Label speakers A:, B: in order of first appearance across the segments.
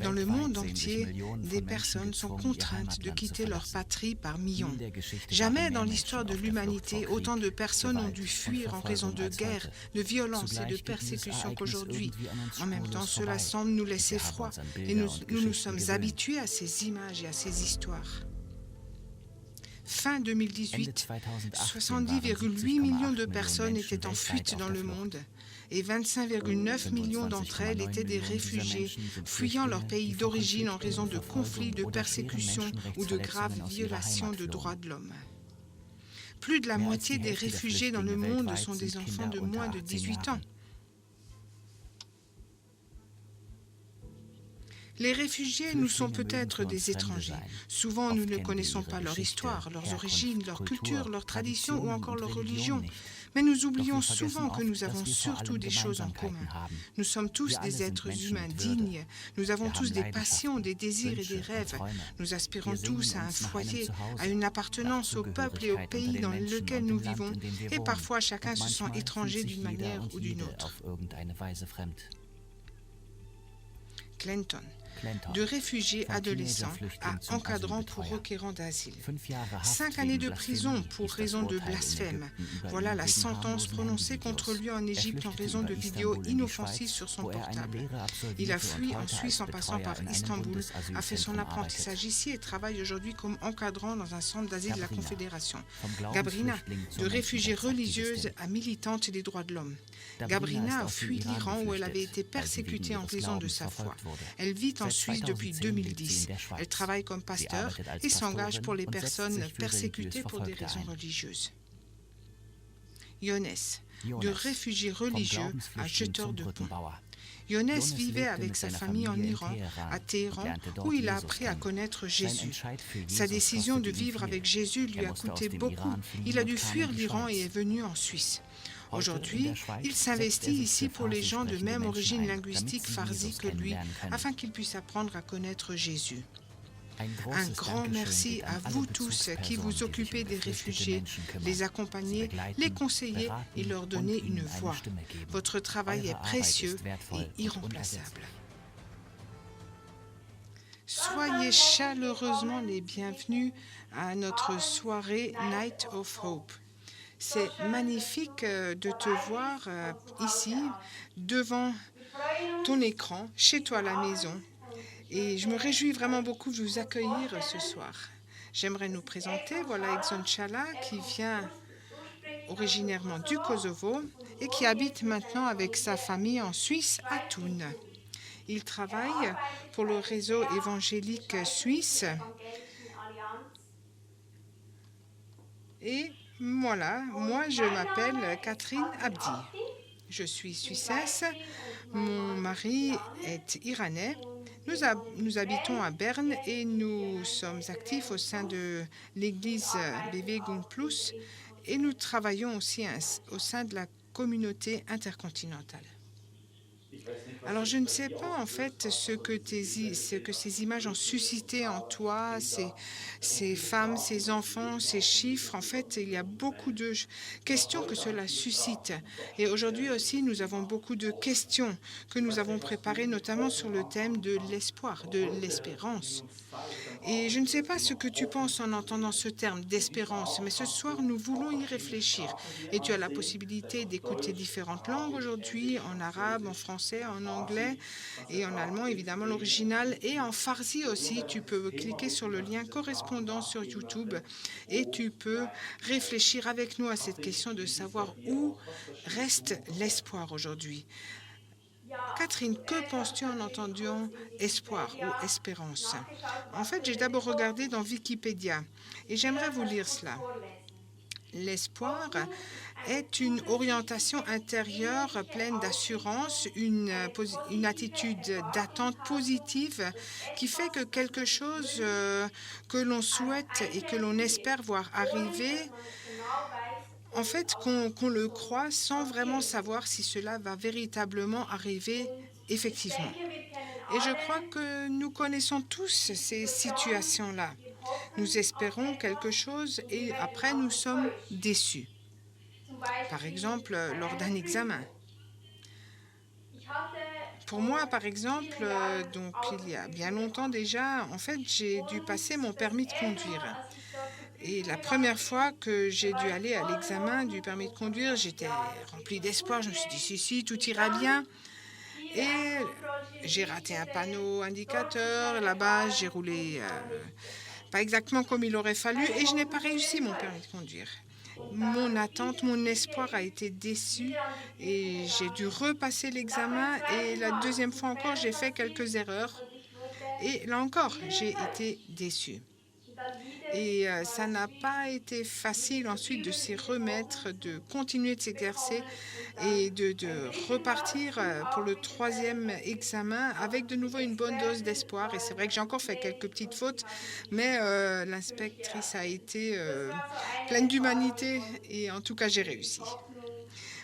A: Dans le monde entier, des personnes sont contraintes de quitter leur patrie par millions. Jamais dans l'histoire de l'humanité, autant de personnes ont dû fuir en raison de guerres, de violences et de persécutions qu'aujourd'hui. En même temps, cela semble nous laisser froid et nous sommes habitués à ces images et à ces histoires. Fin 2018, 70,8 millions de personnes étaient en fuite dans le monde et 25,9 millions d'entre elles étaient des réfugiés fuyant leur pays d'origine en raison de conflits, de persécutions ou de graves violations de droits de l'homme. Plus de la moitié des réfugiés dans le monde sont des enfants de moins de 18 ans. Les réfugiés nous sont peut-être des étrangers. Souvent, nous ne connaissons pas leur histoire, leurs origines, leur culture, leurs traditions ou encore leur religion. Mais nous oublions souvent que nous avons surtout des choses en commun. Nous sommes tous des êtres humains dignes. Nous avons tous des passions, des désirs et des rêves. Nous aspirons tous à un foyer, à une appartenance au peuple et au pays dans lequel nous vivons. Et parfois, chacun se sent étranger d'une manière ou d'une autre. Clinton. De réfugiés adolescents à encadrant pour requérants d'asile. 5 années de prison pour raison de blasphème. Voilà la sentence prononcée contre lui en Égypte en raison de vidéos inoffensives sur son portable. Il a fui en Suisse en passant par Istanbul, a fait son apprentissage ici et travaille aujourd'hui comme encadrant dans un centre d'asile de la Confédération. Gabrina, de réfugiée religieuse à militante des droits de l'homme. Gabrina a fui l'Iran où elle avait été persécutée en raison de sa foi. Elle vit en Suisse depuis 2010. Elle travaille comme pasteur et s'engage pour les personnes persécutées pour des raisons religieuses. Younes, de réfugié religieux à jeteur de pont. Younes vivait avec sa famille en Iran, à Téhéran, où il a appris à connaître Jésus. Sa décision de vivre avec Jésus lui a coûté beaucoup. Il a dû fuir l'Iran et est venu en Suisse. Aujourd'hui, il s'investit ici pour les gens de même origine linguistique farsi que lui, afin qu'ils puissent apprendre à connaître Jésus. Un grand merci à vous tous qui vous occupez des réfugiés, les accompagnez, les conseillez et leur donnez une voix. Votre travail est précieux et irremplaçable. Soyez chaleureusement les bienvenus à notre soirée Night of Hope. C'est magnifique de te voir ici, devant ton écran, chez toi à la maison. Et je me réjouis vraiment beaucoup de vous accueillir ce soir. J'aimerais nous présenter, voilà Exxon Chala qui vient originairement du Kosovo et qui habite maintenant avec sa famille en Suisse à Thun. Il travaille pour le réseau évangélique suisse. Et voilà, moi je m'appelle Catherine Abdi. Je suis suissesse, mon mari est iranais. Nous habitons à Berne et nous sommes actifs au sein de l'église Bewegung Plus et nous travaillons aussi au sein de la communauté intercontinentale. Alors, je ne sais pas en fait ce que ces images ont suscité en toi, ces femmes, ces enfants, ces chiffres. En fait, il y a beaucoup de questions que cela suscite. Et aujourd'hui aussi, nous avons beaucoup de questions que nous avons préparées, notamment sur le thème de l'espoir, de l'espérance. Et je ne sais pas ce que tu penses en entendant ce terme d'espérance, mais ce soir, nous voulons y réfléchir. Et tu as la possibilité d'écouter différentes langues aujourd'hui, en arabe, en français, en anglais et en allemand, évidemment l'original, et en farsi aussi. Tu peux cliquer sur le lien correspondant sur YouTube et tu peux réfléchir avec nous à cette question de savoir où reste l'espoir aujourd'hui. Catherine, que penses-tu en entendant espoir ou espérance? En fait, j'ai d'abord regardé dans Wikipédia et j'aimerais vous lire cela. L'espoir est une orientation intérieure pleine d'assurance, une attitude d'attente positive qui fait que quelque chose que l'on souhaite et que l'on espère voir arriver, en fait, qu'on le croit sans vraiment savoir si cela va véritablement arriver effectivement. Et je crois que nous connaissons tous ces situations-là. Nous espérons quelque chose et après nous sommes déçus. Par exemple, lors d'un examen. Pour moi, par exemple, donc il y a bien longtemps déjà, en fait, j'ai dû passer mon permis de conduire. Et la première fois que j'ai dû aller à l'examen du permis de conduire, j'étais remplie d'espoir. Je me suis dit, si, si, tout ira bien. Et j'ai raté un panneau indicateur. Là-bas, j'ai roulé pas exactement comme il aurait fallu et je n'ai pas réussi mon permis de conduire. Mon attente, mon espoir a été déçu et j'ai dû repasser l'examen et la deuxième fois encore, j'ai fait quelques erreurs et là encore, j'ai été déçue. Et ça n'a pas été facile ensuite de s'y remettre, de continuer de s'exercer et de repartir pour le troisième examen avec de nouveau une bonne dose d'espoir. Et c'est vrai que j'ai encore fait quelques petites fautes, mais l'inspectrice a été pleine d'humanité et en tout cas j'ai réussi.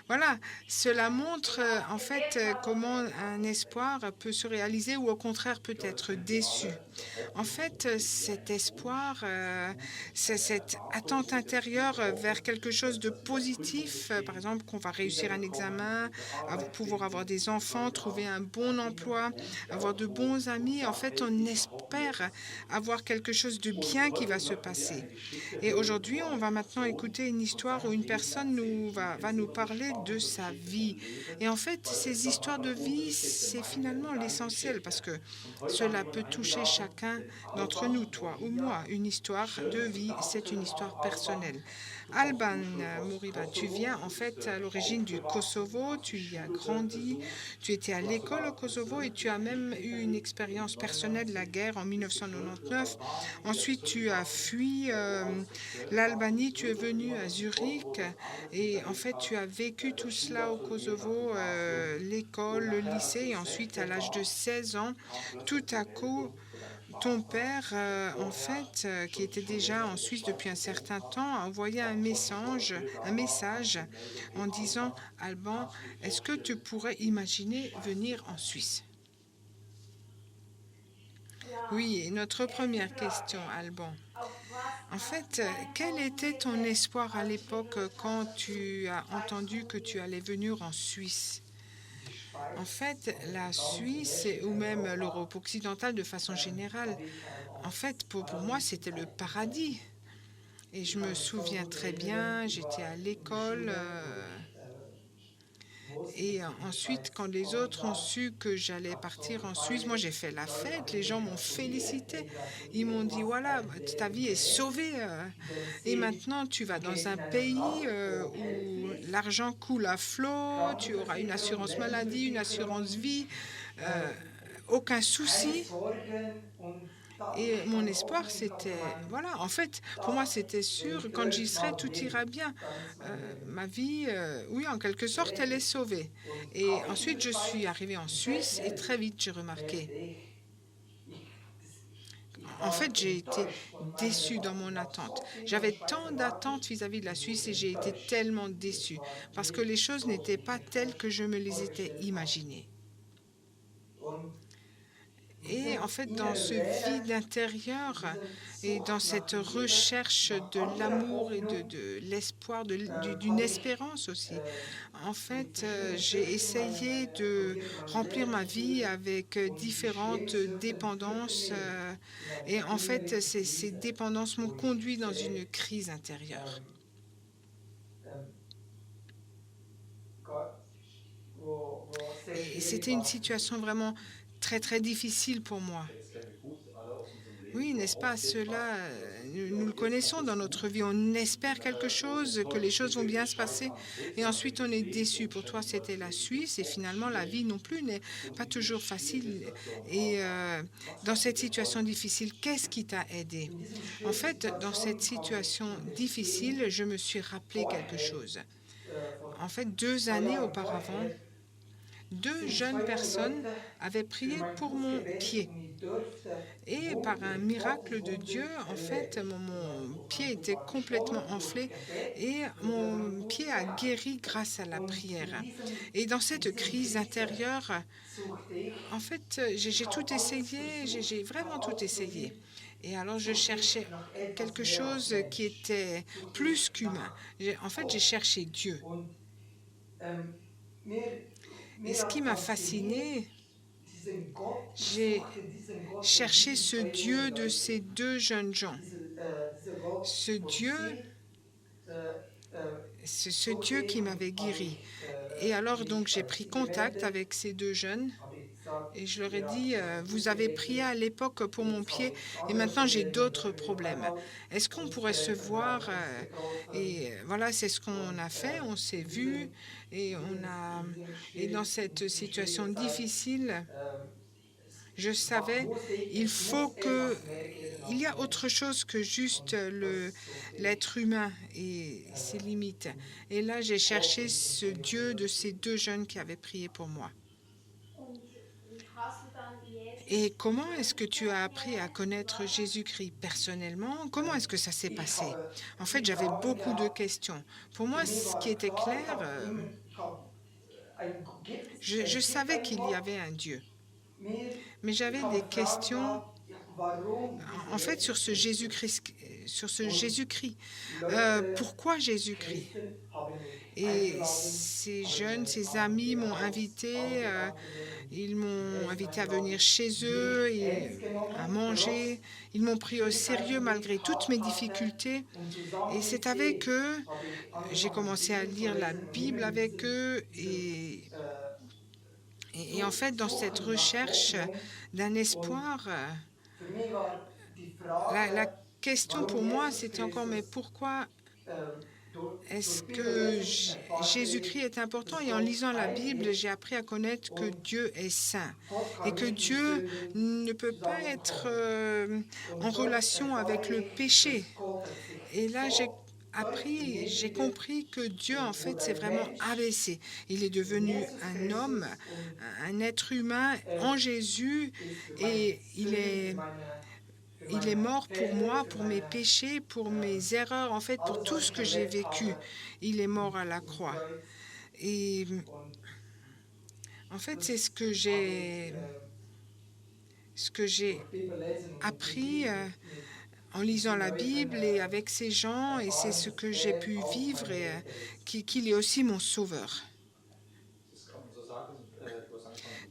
A: Voilà, cela montre en fait comment un espoir peut se réaliser ou au contraire peut être déçu. En fait, cet espoir, c'est cette attente intérieure vers quelque chose de positif, par exemple qu'on va réussir un examen, pouvoir avoir des enfants, trouver un bon emploi, avoir de bons amis. En fait, on espère avoir quelque chose de bien qui va se passer. Et aujourd'hui, on va maintenant écouter une histoire où une personne va nous parler de sa vie. Et en fait, ces histoires de vie, c'est finalement l'essentiel parce que cela peut toucher chacun d'entre nous, toi ou moi. Une histoire de vie, c'est une histoire personnelle. Alban Mouriba, tu viens en fait à l'origine du Kosovo, tu y as grandi, tu étais à l'école au Kosovo et tu as même eu une expérience personnelle de la guerre en 1999. Ensuite, tu as fui l'Albanie, tu es venu à Zurich et en fait, tu as vécu tout cela au Kosovo, l'école, le lycée et ensuite, à l'âge de 16 ans, tout à coup, ton père, en fait, qui était déjà en Suisse depuis un certain temps, a envoyé un message en disant, Alban, est-ce que tu pourrais imaginer venir en Suisse? Oui, et notre première question, Alban. En fait, quel était ton espoir à l'époque quand tu as entendu que tu allais venir en Suisse? En fait, la Suisse ou même l'Europe occidentale de façon générale, en fait, pour moi, c'était le paradis. Et je me souviens très bien, j'étais à l'école et ensuite, quand les autres ont su que j'allais partir en Suisse, moi j'ai fait la fête, les gens m'ont félicité. Ils m'ont dit, voilà, ta vie est sauvée. Et maintenant, tu vas dans un pays où l'argent coule à flot, tu auras une assurance maladie, une assurance vie, euh, aucun souci. Et mon espoir, c'était, voilà, en fait, pour moi, c'était sûr, quand j'y serai, tout ira bien. Ma vie, oui, en quelque sorte, elle est sauvée. Et ensuite, je suis arrivée en Suisse et très vite, j'ai remarqué. En fait, j'ai été déçue dans mon attente. J'avais tant d'attentes vis-à-vis de la Suisse et j'ai été tellement déçue parce que les choses n'étaient pas telles que je me les étais imaginées. Et en fait, dans ce vide intérieur et dans cette recherche de l'amour et de l'espoir, d'une espérance aussi, en fait, j'ai essayé de remplir ma vie avec différentes dépendances. Et en fait, ces dépendances m'ont conduit dans une crise intérieure. Et c'était une situation vraiment très, très difficile pour moi. Oui, n'est-ce pas? Cela, nous le connaissons dans notre vie. On espère quelque chose, que les choses vont bien se passer, et ensuite on est déçu. Pour toi, c'était la Suisse, et finalement, la vie non plus n'est pas toujours facile. Et dans cette situation difficile, qu'est-ce qui t'a aidé? En fait, dans cette situation difficile, je me suis rappelé quelque chose. En fait, 2 années auparavant, deux jeunes personnes avaient prié pour mon pied. Et par un miracle de Dieu, en fait, mon pied était complètement enflé et mon pied a guéri grâce à la prière. Et dans cette crise intérieure, en fait, j'ai tout essayé, j'ai vraiment tout essayé. Et alors, je cherchais quelque chose qui était plus qu'humain. En fait, j'ai cherché Dieu.
B: Und ähm, mir,
A: Et
B: mir
A: ce qui
B: hat
A: m'a
B: fasziniert,
A: fasciné, J'ai cherché ce Dieu de ces deux jeunes gens. Ce Dieu, c'est ce Dieu qui m'avait guéri. Et alors, donc, j'ai pris contact avec ces deux jeunes et je leur ai dit, vous avez prié à l'époque pour mon pied et maintenant j'ai d'autres problèmes. Est-ce qu'on pourrait se voir et voilà, c'est ce qu'on a fait. On s'est vus et et dans cette situation difficile, je savais, il faut que il y a autre chose que juste l'être humain et ses limites. Et là, j'ai cherché ce Dieu de ces deux jeunes qui avaient prié pour moi. Et comment est-ce que tu as appris à connaître Jésus-Christ personnellement? Comment est-ce que ça s'est passé? En fait, j'avais beaucoup de questions. Pour moi, ce qui était clair, je savais qu'il y avait un Dieu, mais j'avais des questions en fait sur ce Jésus-Christ. Sur ce Jésus-Christ. Pourquoi Jésus-Christ? Et ces jeunes, ces amis m'ont invité, ils m'ont invité à venir chez eux et à manger. Ils m'ont pris au sérieux malgré toutes mes difficultés. Et c'est avec eux, j'ai commencé à lire la Bible avec eux et en fait, dans cette recherche d'un espoir, la question pour moi, c'était encore, mais pourquoi est-ce que Jésus-Christ est important? Et en lisant la Bible, j'ai appris à connaître que Dieu est saint et que Dieu ne peut pas être en relation avec le péché. Et là, j'ai compris que Dieu, en fait, c'est vraiment abaissé. Il est devenu un homme, un être humain en Jésus et il est mort pour moi, pour mes péchés, pour mes erreurs, en fait, pour tout ce que j'ai vécu. Il est mort à la croix. Et en fait, c'est ce que j'ai appris en lisant la Bible et avec ces gens, et c'est ce que j'ai pu vivre et qu'il est aussi mon sauveur.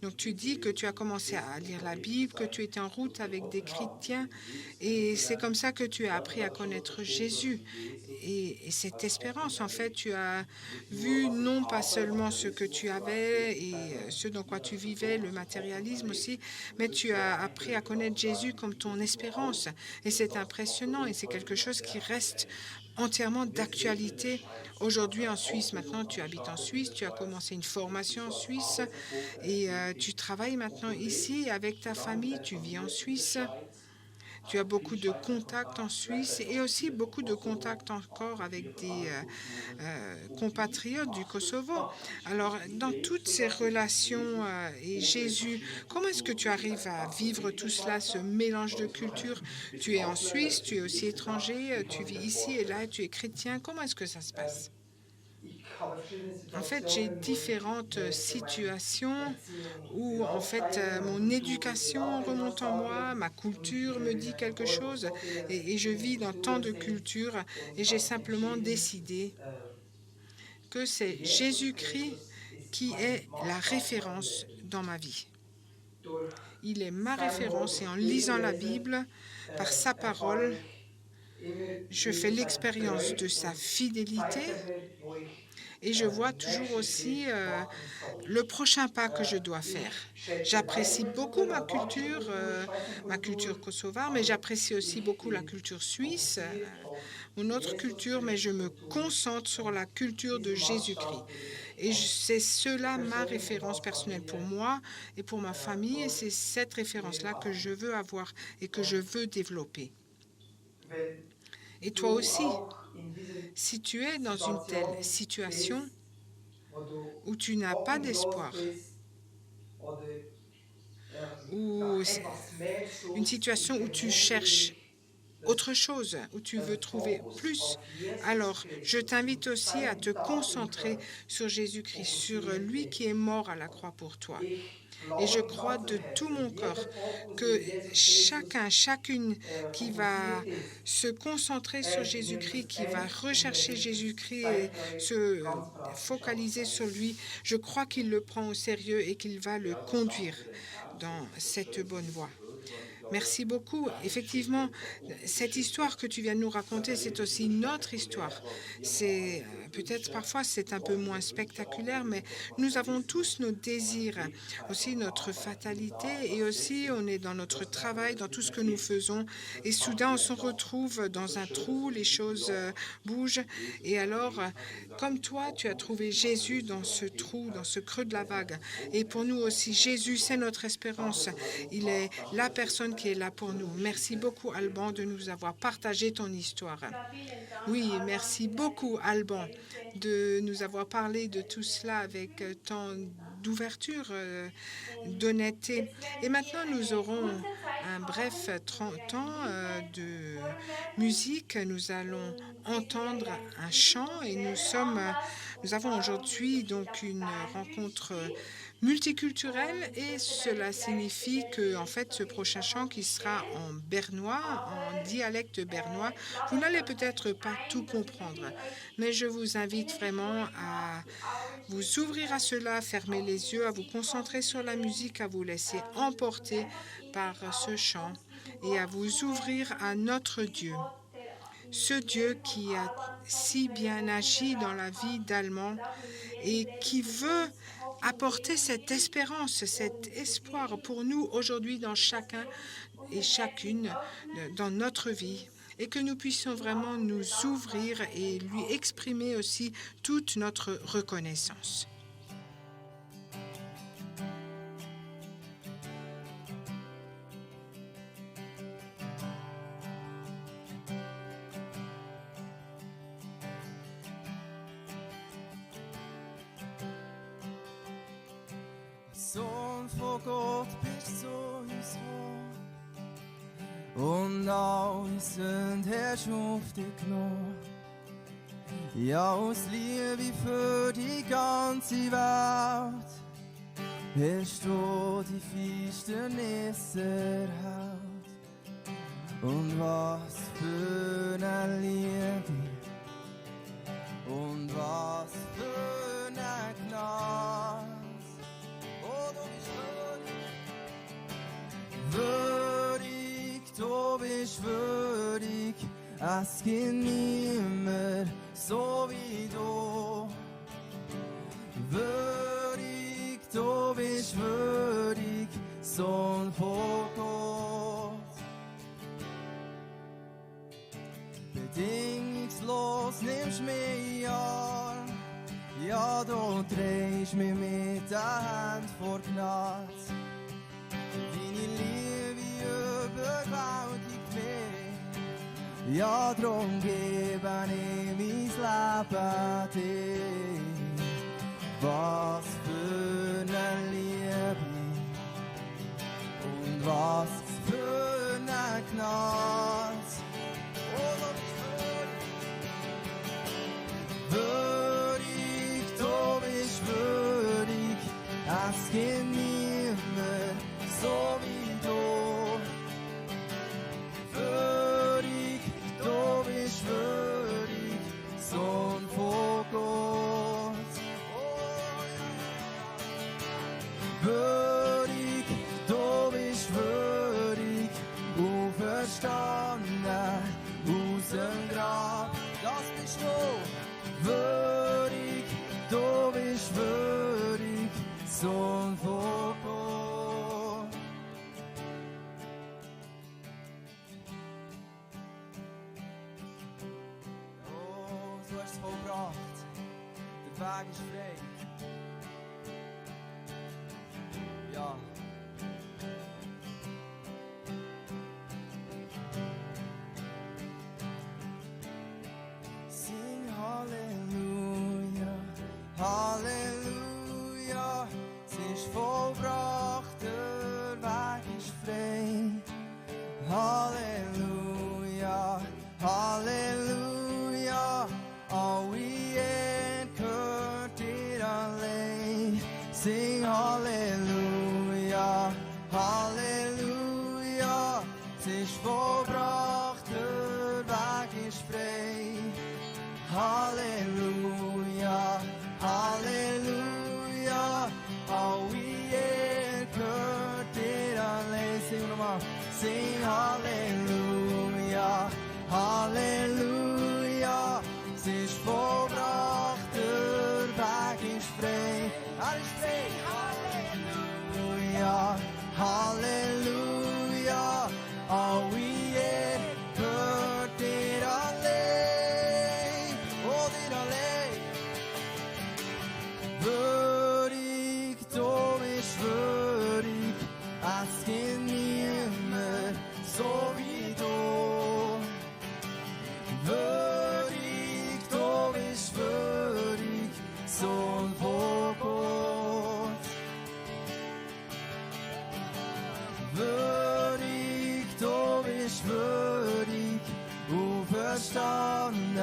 A: Donc tu dis que tu as commencé à lire la Bible, que tu étais en route avec des chrétiens, et c'est comme ça que tu as appris à connaître Jésus. Et cette espérance, en fait, tu as vu non pas seulement ce que tu avais et ce dans quoi tu vivais, le matérialisme aussi, mais tu as appris à connaître Jésus comme ton espérance. Et c'est impressionnant et c'est quelque chose qui reste entièrement d'actualité aujourd'hui en Suisse. Maintenant, tu habites en Suisse, tu as commencé une formation en Suisse et tu travailles maintenant ici avec ta famille, tu vis en Suisse. Tu as beaucoup de contacts en Suisse et aussi beaucoup de contacts encore avec des compatriotes du Kosovo. Alors, dans toutes ces relations et Jésus, comment est-ce que tu arrives à vivre tout cela, ce mélange de cultures? Tu es en Suisse, tu es aussi étranger, tu vis ici et là, tu es chrétien. Comment est-ce que ça se passe? En fait, j'ai différentes situations où, en fait, mon éducation remonte en moi, ma culture me dit quelque chose, et je vis dans tant de cultures, et j'ai simplement décidé que c'est Jésus-Christ qui est la référence dans ma vie. Il est ma référence, et en lisant la Bible, par sa parole, je fais l'expérience de sa fidélité, et je vois toujours aussi le prochain pas que je dois faire. J'apprécie beaucoup ma culture kosovare, mais j'apprécie aussi beaucoup la culture suisse, mon autre culture, mais je me concentre sur la culture de Jésus-Christ. Et c'est cela ma référence personnelle pour moi et pour ma famille, et c'est cette référence-là que je veux avoir et que je veux développer. Et toi aussi, si tu es dans une telle situation où tu n'as pas d'espoir, ou une situation où tu cherches autre chose, où tu veux trouver plus, alors je t'invite aussi à te concentrer sur Jésus-Christ, sur lui qui est mort à la croix pour toi. Et je crois de tout mon cœur que chacun, chacune qui va se concentrer sur Jésus-Christ, qui va rechercher Jésus-Christ et se focaliser sur lui, je crois qu'il le prend au sérieux et qu'il va le conduire dans cette bonne voie. Merci beaucoup. Effectivement, cette histoire que tu viens de nous raconter, c'est aussi notre histoire. C'est peut-être parfois c'est un peu moins spectaculaire, mais nous avons tous nos désirs, aussi notre fatalité, et aussi on est dans notre travail, dans tout ce que nous faisons, et soudain on se retrouve dans un trou, les choses bougent, et alors, comme toi, tu as trouvé Jésus dans ce trou, dans ce creux de la vague, et pour nous aussi, Jésus, c'est notre espérance. Il est la personne qui est là pour nous. Merci beaucoup, Alban, de nous avoir partagé ton histoire. Oui, merci beaucoup, Alban, de nous avoir parlé de tout cela avec tant d'ouverture, d'honnêteté. Et maintenant, nous aurons un bref 30 ans de musique. Nous allons entendre un chant et nous avons aujourd'hui donc une rencontre multiculturelle et cela signifie que en fait ce prochain chant qui sera en bernois, en dialecte bernois, vous n'allez peut-être pas tout comprendre, mais je vous invite vraiment à vous ouvrir à cela, fermer les yeux, à vous concentrer sur la musique, à vous laisser emporter par ce chant et à vous ouvrir à notre Dieu. Ce Dieu qui a si bien agi dans la vie d'Alban et qui veut apporter cette espérance, cet espoir pour nous aujourd'hui dans chacun et chacune dans notre vie et que nous puissions vraiment nous ouvrir et lui exprimer aussi toute notre reconnaissance.
B: Sohn von Gott bist zu uns gekommen und alle Sünden hast auf dich genommen. Ja, aus Liebe für die ganze Welt hast du die Finsternis erhellt. Und was für eine Liebe und was für eine Gnade. Würdig, du bist würdig, es gibt niemand so wie du. Würdig, du bist würdig, Sohn von Gott. Bedingungslos nimmst mich an, ja, du drehst mich mit der Hand vor Gnade. Deine Liebe überwältigt mich, ja, drum gebe ich mein Leben dir. Was für eine Liebe und was für eine Gnade. Oh, du bist würdig, du bist würdig, es gibt niemand so wie du. Würdig, du bist würdig, Sohn von Gott. Würdig, du bist würdig, auferstanden aus dem Grab. Das bist du. Würdig, du bist würdig, Sohn von Gott. Oh, du hast es vollbracht. Der Weg ist frei. Ja. Sing Halleluja, Halleluja, es ist vollbracht, der Weg ist frei. Halleluja, Halleluja, alle Ehre gehört dir allein. Sing Halleluja, Halleluja, es ist vollbracht, der Weg ist frei. Halleluja, Halleluja, alle Ehre gehört dir Halleluja, Halleluja. Es ist vollbracht, der Weg ist frei. Er ist frei, Halleluja, Halleluja. Alle Ehre gehört dir allein, oh dir allein. Würdig, du bist würdig, es gibt niemand so wie du. Würdig, du bist würdig, Sohn von Gott. Würdig, du bist würdig, auferstanden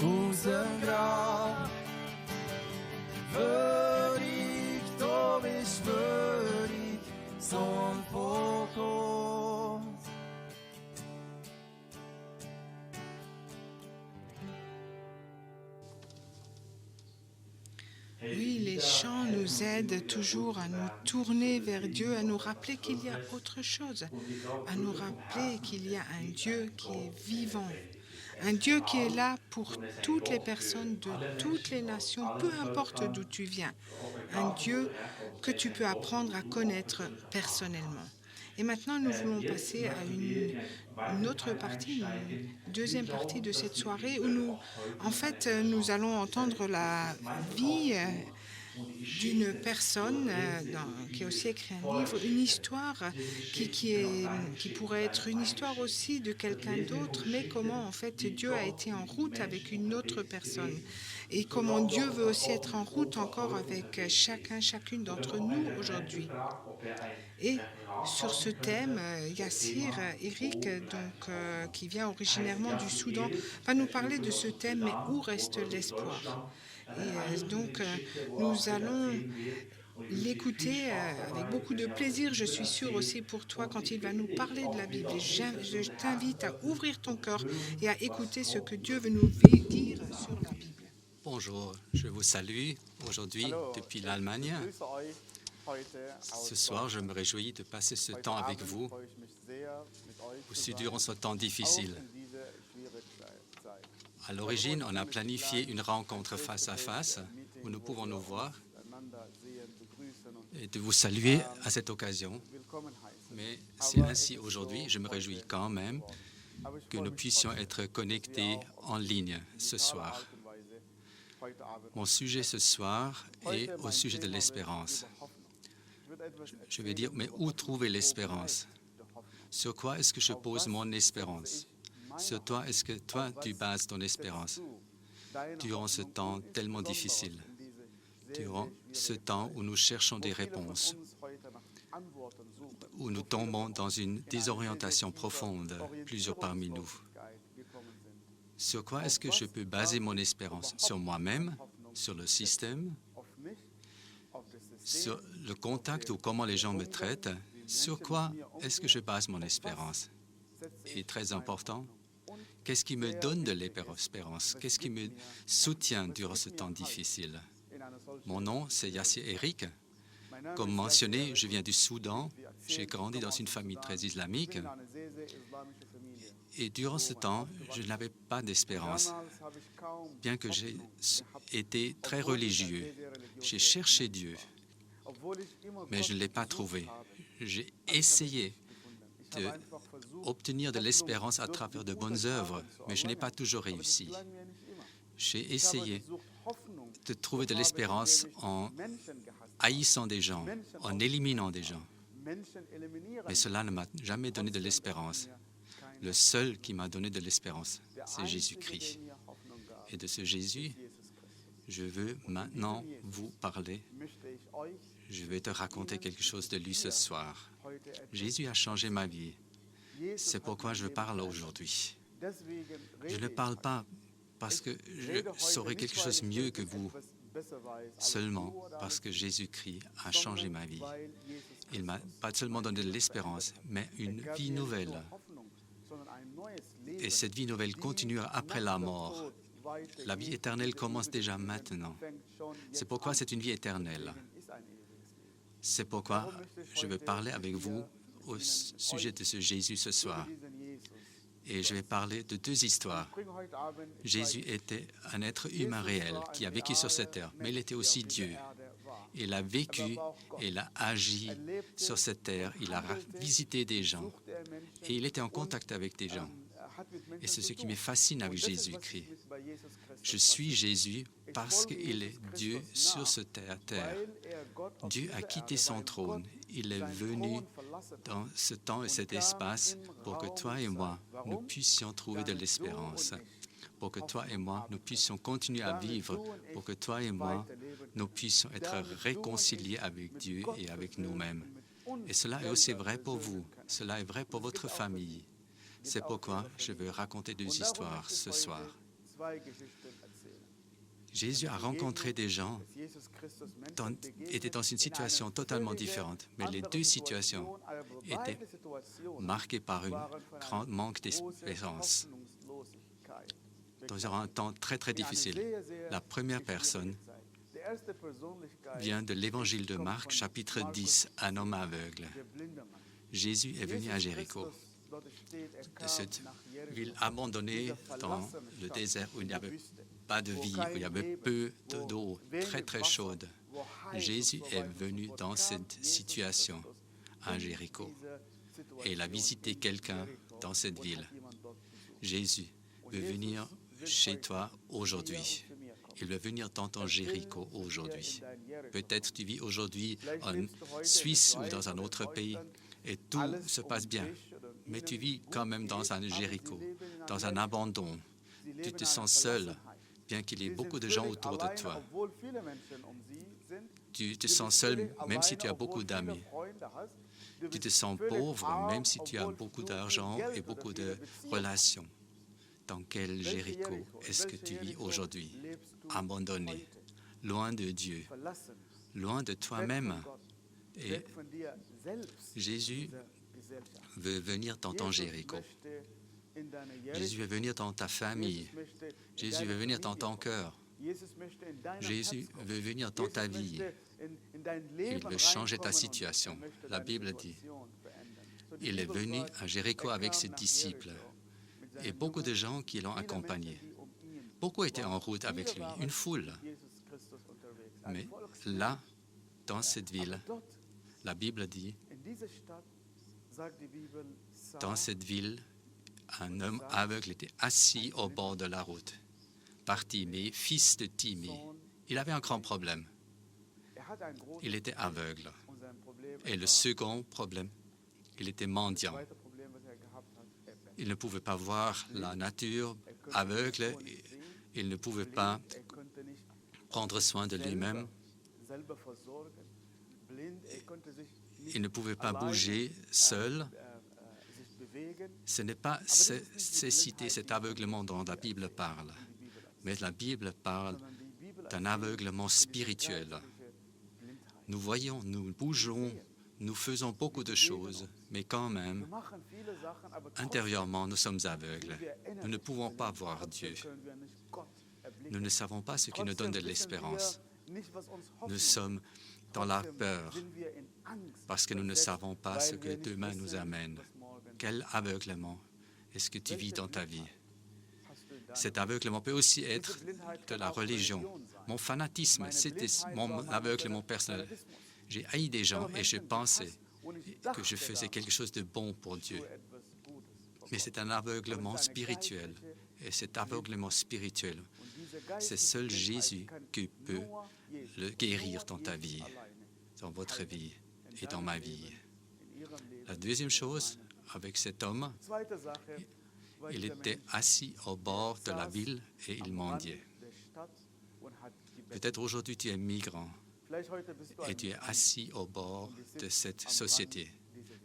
B: aus dem Grab. Würdig, du bist würdig, Sohn von Gott.
A: Oui, les chants nous aident toujours à nous tourner vers Dieu, à nous rappeler qu'il y a autre chose, à nous rappeler qu'il y a un Dieu qui est vivant, un Dieu qui est là pour toutes les personnes de toutes les nations, peu importe d'où tu viens, un Dieu que tu peux apprendre à connaître personnellement. Et maintenant, nous voulons passer à une autre partie, une deuxième partie de cette soirée où nous allons entendre la vie d'une personne qui a aussi écrit un livre, une histoire qui pourrait être une histoire aussi de quelqu'un d'autre, mais comment en fait Dieu a été en route avec une autre personne et comment Dieu veut aussi être en route encore avec chacune d'entre nous aujourd'hui. Et sur ce thème, Yassir Eric, qui vient originairement du Soudan, va nous parler de ce thème, mais où reste l'espoir? Et nous allons l'écouter avec beaucoup de plaisir. Je suis sûre aussi pour toi quand il va nous parler de la Bible. Et je t'invite à ouvrir ton cœur et à écouter ce que Dieu veut nous dire sur la Bible.
C: Bonjour, je vous salue aujourd'hui depuis l'Allemagne. Ce soir, je me réjouis de passer ce temps avec vous, aussi durant ce temps difficile. À l'origine, on a planifié une rencontre face à face où nous pouvons nous voir et de vous saluer à cette occasion. Mais c'est ainsi aujourd'hui, je me réjouis quand même que nous puissions être connectés en ligne ce soir. Mon sujet ce soir est au sujet de l'espérance. Je vais dire, mais où trouver l'espérance? Sur quoi est-ce que je pose mon espérance? Sur toi, est-ce que toi, tu bases ton espérance durant ce temps tellement difficile, durant ce temps où nous cherchons des réponses, où nous tombons dans une désorientation profonde, plusieurs parmi nous? Sur quoi est-ce que je peux baser mon espérance? Sur moi-même, sur le système, sur le contact ou comment les gens me traitent? Sur quoi est-ce que je base mon espérance? Et très important, qu'est-ce qui me donne de l'espérance? Qu'est-ce qui me soutient durant ce temps difficile? Mon nom, c'est Yassir Eric. Comme mentionné, je viens du Soudan. J'ai grandi dans une famille très islamique. Et durant ce temps, je n'avais pas d'espérance. Bien que j'ai été très religieux, j'ai cherché Dieu, mais je ne l'ai pas trouvé. J'ai essayé d'obtenir de l'espérance à travers de bonnes œuvres, mais je n'ai pas toujours réussi. J'ai essayé de trouver de l'espérance en haïssant des gens, en éliminant des gens, mais cela ne m'a jamais donné de l'espérance. Le seul qui m'a donné de l'espérance, c'est Jésus-Christ. Et de ce Jésus, je veux maintenant vous parler. Je vais te raconter quelque chose de lui ce soir. Jésus a changé ma vie. C'est pourquoi je parle aujourd'hui. Je ne parle pas parce que je saurais quelque chose mieux que vous, seulement parce que Jésus-Christ a changé ma vie. Il m'a pas seulement donné de l'espérance, mais une vie nouvelle. Et cette vie nouvelle continuera après la mort. La vie éternelle commence déjà maintenant. C'est pourquoi c'est une vie éternelle. C'est pourquoi je veux parler avec vous au sujet de ce Jésus ce soir. Et je vais parler de deux histoires. Jésus était un être humain réel qui a vécu sur cette terre, mais il était aussi Dieu. Il a vécu et il a agi sur cette terre. Il a visité des gens et il était en contact avec des gens. Et c'est ce qui me fascine avec Jésus-Christ. Je suis Jésus parce qu'il est Dieu sur cette terre. Dieu a quitté son trône. Il est venu dans ce temps et cet espace pour que toi et moi, nous puissions trouver de l'espérance, pour que toi et moi, nous puissions continuer à vivre, pour que toi et moi, nous puissions être réconciliés avec Dieu et avec nous-mêmes. Et cela est aussi vrai pour vous. Cela est vrai pour votre famille. C'est pourquoi je veux raconter deux histoires ce soir. Jésus a rencontré des gens qui étaient dans une situation totalement différente, mais les deux situations étaient marquées par un grand manque d'espérance. Dans un temps très, très difficile. La première personne vient de l'Évangile de Marc, chapitre 10, un homme aveugle. Jésus est venu à Jéricho, de cette ville abandonnée dans le désert où il n'y avait pas de vie, où il y avait peu d'eau, très très chaude. Jésus est venu dans cette situation à Jéricho et il a visité quelqu'un dans cette ville. Jésus veut venir chez toi aujourd'hui. Il veut venir dans ton Jéricho aujourd'hui. Peut-être tu vis aujourd'hui en Suisse ou dans un autre pays et tout se passe bien, mais tu vis quand même dans un Jéricho, dans un abandon. Tu te sens seul, bien qu'il y ait beaucoup de gens autour de toi. Tu te sens seul, même si tu as beaucoup d'amis. Tu te sens pauvre, même si tu as beaucoup d'argent et beaucoup de relations. Dans quel Jéricho est-ce que tu vis aujourd'hui? Abandonné, loin de Dieu, loin de toi-même. Et Jésus veut venir dans ton Jéricho. Jésus veut venir dans ta famille. Jésus veut venir dans ton cœur. Jésus veut venir dans ta vie. Il veut changer ta situation. La Bible dit, il est venu à Jéricho avec ses disciples et beaucoup de gens qui l'ont accompagné. Beaucoup étaient en route avec lui, une foule. Mais là, dans cette ville, la Bible dit, dans cette ville, un homme aveugle était assis au bord de la route. Bartimée, fils de Timée, il avait un grand problème. Il était aveugle. Et le second problème, il était mendiant. Il ne pouvait pas voir la nature, aveugle, il ne pouvait pas prendre soin de lui-même. Il ne pouvait pas bouger seul. Ce n'est pas cécité, cet aveuglement dont la Bible parle, mais la Bible parle d'un aveuglement spirituel. Nous voyons, nous bougeons, nous faisons beaucoup de choses, mais quand même, intérieurement, nous sommes aveugles. Nous ne pouvons pas voir Dieu. Nous ne savons pas ce qui nous donne de l'espérance. Nous sommes dans la peur parce que nous ne savons pas ce que demain nous amène. Quel aveuglement est-ce que tu vis dans ta vie? Cet aveuglement peut aussi être de la religion. Mon fanatisme, c'était mon aveuglement personnel. J'ai haï des gens et je pensais que je faisais quelque chose de bon pour Dieu. Mais c'est un aveuglement spirituel. Et cet aveuglement spirituel, c'est seul Jésus qui peut le guérir dans ta vie, dans votre vie et dans ma vie. La deuxième chose, avec cet homme, il était assis au bord de la ville et il mendiait. Peut-être aujourd'hui tu es migrant et tu es assis au bord de cette société.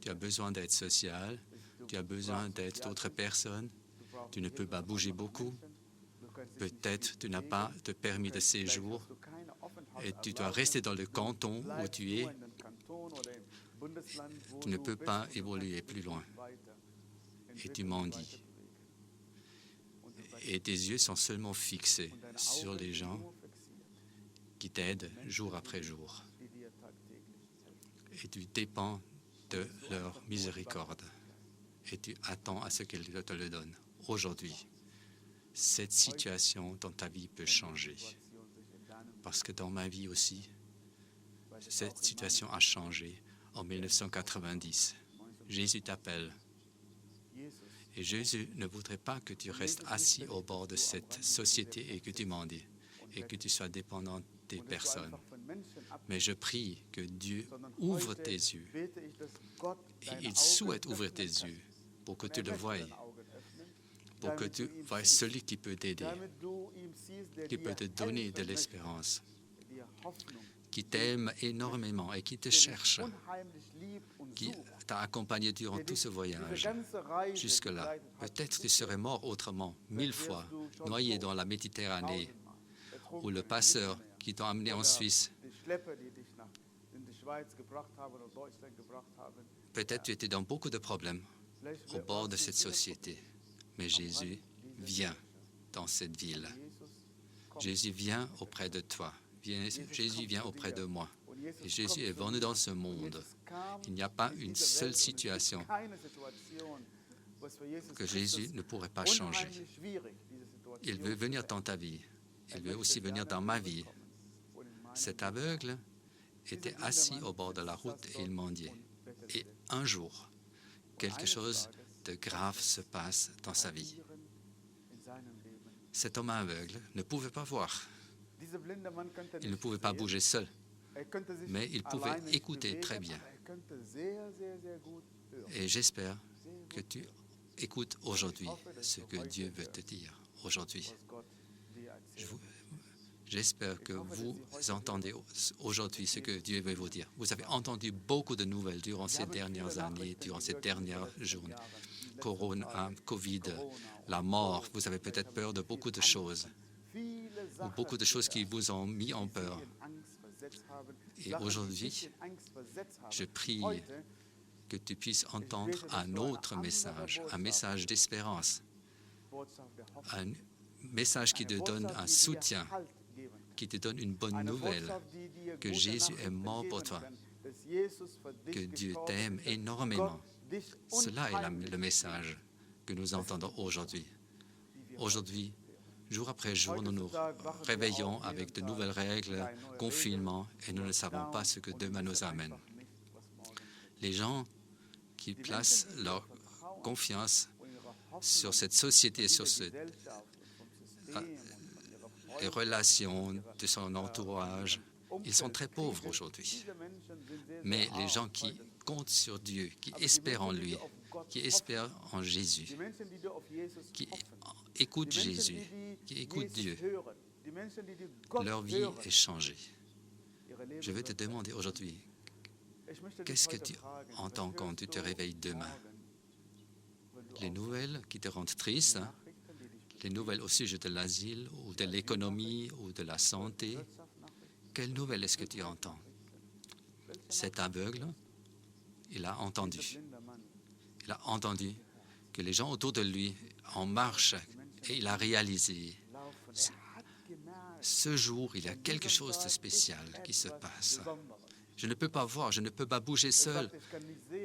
C: Tu as besoin d'aide sociale, tu as besoin d'aide d'autres personnes, tu ne peux pas bouger beaucoup, peut-être tu n'as pas de permis de séjour et tu dois rester dans le canton où tu es. Tu ne peux pas évoluer plus loin et tu mendies. Et tes yeux sont seulement fixés sur les gens qui t'aident jour après jour. Et tu dépends de leur miséricorde et tu attends à ce qu'ils te le donnent. Aujourd'hui, cette situation dans ta vie peut changer. Parce que dans ma vie aussi, cette situation a changé en 1990. Jésus t'appelle. Et Jésus ne voudrait pas que tu restes assis au bord de cette société et que tu mendies et que tu sois dépendant des personnes. Mais je prie que Dieu ouvre tes yeux. Et il souhaite ouvrir tes yeux pour que tu le voies, pour que tu voies celui qui peut t'aider, qui peut te donner de l'espérance, qui t'aime énormément et qui te cherche, qui t'a accompagné durant tout ce voyage. Jusque-là, peut-être tu serais mort autrement, 1000 fois, noyé dans la Méditerranée, ou le passeur qui t'a amené en Suisse. Peut-être tu étais dans beaucoup de problèmes au bord de cette société, mais Jésus vient dans cette ville. Jésus vient auprès de toi. Jésus vient auprès de moi. Et Jésus est venu dans ce monde. Il n'y a pas une seule situation que Jésus ne pourrait pas changer. Il veut venir dans ta vie. Il veut aussi venir dans ma vie. Cet aveugle était assis au bord de la route et il mendiait. Et un jour, quelque chose de grave se passe dans sa vie. Cet homme aveugle ne pouvait pas voir. Il ne pouvait pas bouger seul, mais il pouvait écouter très bien. Et j'espère que tu écoutes aujourd'hui ce que Dieu veut te dire aujourd'hui. J'espère que vous entendez aujourd'hui ce que Dieu veut vous dire. Vous avez entendu beaucoup de nouvelles durant ces dernières années, durant ces dernières journées. Corona, Covid, la mort, vous avez peut-être peur de beaucoup de choses, ou beaucoup de choses qui vous ont mis en peur. Et aujourd'hui, je prie que tu puisses entendre un autre message, un message d'espérance, un message qui te donne un soutien, qui te donne une bonne nouvelle, que Jésus est mort pour toi, que Dieu t'aime énormément. Cela est le message que nous entendons aujourd'hui. Aujourd'hui, jour après jour, nous nous réveillons avec de nouvelles règles, confinement, et nous ne savons pas ce que demain nous amène. Les gens qui placent leur confiance sur cette société, sur les relations de son entourage, ils sont très pauvres aujourd'hui. Mais les gens qui comptent sur Dieu, qui espèrent en lui, qui espèrent en Jésus, qui écoutent Jésus, qui écoutent Dieu, leur vie est changée. Je vais te demander aujourd'hui, qu'est-ce que tu entends quand tu te réveilles demain? Les nouvelles qui te rendent triste, les nouvelles au sujet de l'asile ou de l'économie ou de la santé. Quelles nouvelles est-ce que tu entends? Cet aveugle, il a entendu. Il a entendu que les gens autour de lui en marche et il a réalisé, ce jour, il y a quelque chose de spécial qui se passe. Je ne peux pas voir, je ne peux pas bouger seul,